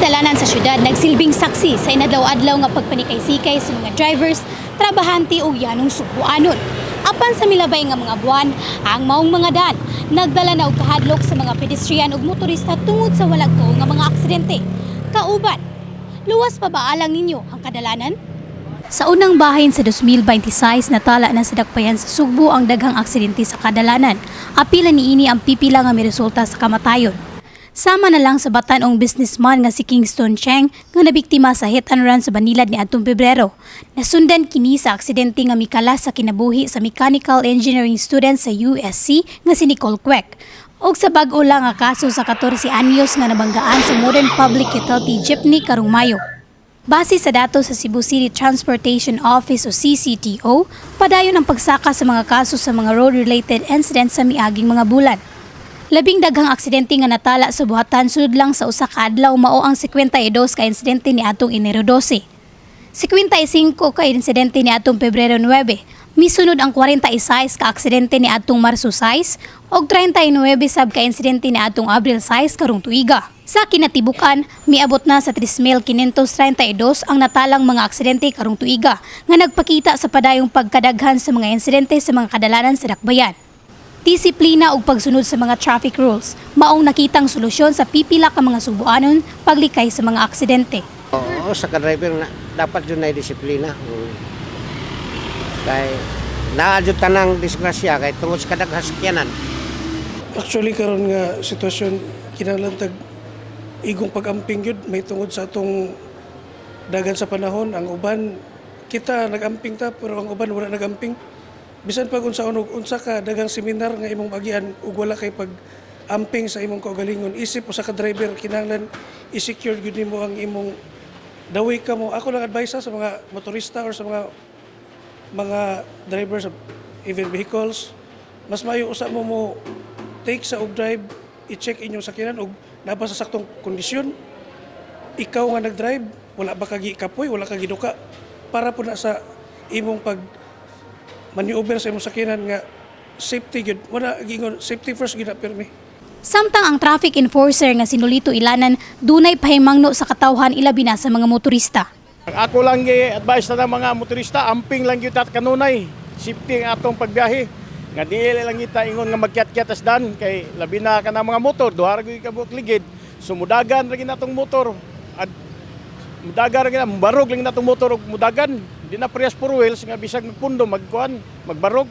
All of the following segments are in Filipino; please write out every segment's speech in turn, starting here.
kadalanan sa syudad nagsilbing saksi sa inadlaw-adlaw nga pagpanikay-sikay sa mga drivers, trabahante o yanong subuanon. Apan sa milabay nga mga buwan, ang maong mga dan nagdala na og kahadlok sa mga pedestrian ug motorista tungod sa walag tuo nga mga aksidente. Kauban, luwas pa ba alang ninyo ang kadalanan? Sa unang bahin sa 2026, natala na sa dakpayan sa Sugbo ang daghang aksidente sa kadalanan. Apila niini ang pipila nga miresulta sa kamatayon. Sama na lang sa batan-ong businessman nga si Kingston Cheng nga nabiktima sa hit and run sa Banilad ni atong Pebrero. Nasundan kini sa aksidente nga mikala sa kinabuhi sa mechanical engineering student sa USC nga si Nicole Quek. Og sa bag-o lang nga kaso sa 14 anyos nga nabanggaan sa Modern Public Utility Jeepney karong Mayo. Base sa datos sa Cebu City Transportation Office o CCTO, padayon ang pagsaka sa mga kaso sa mga road-related incidents sa miaging mga bulan. Labing daghang aksidente nga natala sa buhatan sud lang sa usa ka adlaw mao ang 52 ka insidente ni atong Enero 12. 55 ka insidente ni atong Pebrero 9. Misunod ang 46 ka aksidente ni atong Marso 6 ug 39 sab ka insidente ni atong Abril 6 karong tuiga. Sa kinatibukan, miabot na sa 3,532 ang natalang mga aksidente karong tuiga nga nagpakita sa padayong pagkadaghan sa mga insidente sa mga kadalanan sa dakbayan. Disiplina ug pagsunod sa mga traffic rules maong nakitang solusyon sa pipila ka mga subuanon paglikay sa mga aksidente. Oo, sa ka-driver na dapat yun ay disiplina. Kay naadyo tanang disgrasya kay tungod sa kadaghang sakyanan. Actually karon nga sitwasyon kinahanglan igong pag-amping yun may tungod sa atong dagan sa panahon. Ang uban kita nag-amping ta pero ang uban wala nag-amping. Bisan pag unsa ka dagang seminar nga imong bagian ug wala kay pag-amping sa imong kaugalingon, isip usa ka driver kinahanglan i-secure gyud nimo ang imong daway ka mo. Ako lang advice sa mga motorista or sa mga drivers of even vehicles, mas maayo usa mo take sa og drive, i-check inyong sakyanan ug naba sa saktong kondisyon. Ikaw nga nag-drive, wala ba kagi kapoy, wala kagi duka para po na sa imong pag maneuver sa imong sakyanan nga safety gyud. Wala gingon safety first gyud na pirmi. Samtang ang traffic enforcer nga sinulito ilanan dunay pahimangno sa katawhan ilabi na sa mga motorista. Ako lang gi-advise na ng mga motorista, amping lang gyud at kanunay. Safety ang atong pagbiyahe. Nga dili lang kita ingon nga magkyat-kyat as dan kay labi na ka ng mga motor, duha ra gyud ka buok ligid. Sumudagan ra gyud natong motor. At mudagan ra gyud barog lang natong motor ug mudagan. Di na press for wheels nga bisag magpundo magbarog.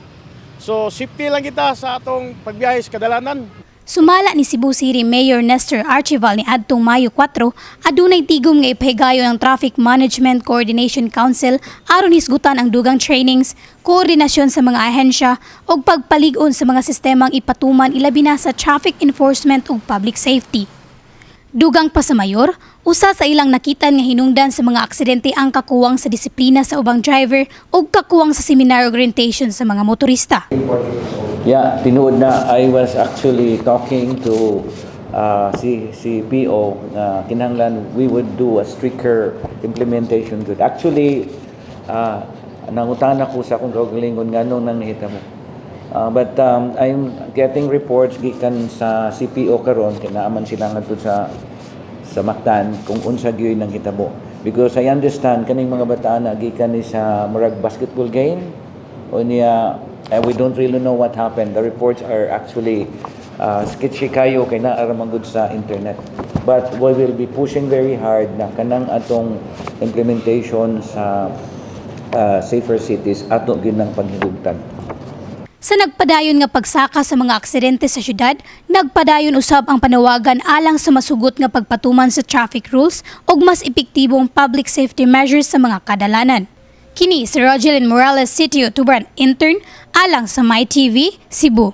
So safety lang kita sa atong pagbiyahe sa kadalanan. Sumala ni Cebu City Mayor Nestor Archival ni adtong Mayo 4, adunay tigom nga ipahigayon ang Traffic Management Coordination Council aron hisgutan ang dugang trainings, koordinasyon sa mga ahensya ug pagpalig-on sa mga sistemang ipatuman ilabi na sa traffic enforcement ug public safety. Dugang pa sa mayor, usa sa ilang nakitan nga hinungdan sa mga aksidente ang kakuwang sa disiplina sa ubang driver ug kakuwang sa seminar orientation sa mga motorista. Yeah, tinuod na. I was actually talking to si PO na kinahanglan we would do a stricter implementation to it. Actually, nangutan ako sa akong kaugalingon nganong nang nahita mo. But I'm getting reports gikan sa CPO karon kinaaman sila ngadto sa Mactan kung unsa gyud nang hitabo. Because I understand kaning mga bata na gikan ni sa murag basketball game o niya. And we don't really know what happened. The reports are actually sketchy kayo kay naaraman gud sa internet. But we will be pushing very hard na kanang atong implementation sa safer cities ato gyud nang paghigugtan. Sa nagpadayon nga pagsaka sa mga aksidente sa syudad, nagpadayon usab ang panawagan alang sa masugot nga pagpatuman sa traffic rules ug mas epektibong public safety measures sa mga kadalanan. Kini si Rogelyn Morales, City YouTuber Intern, alang sa MyTV, Cebu.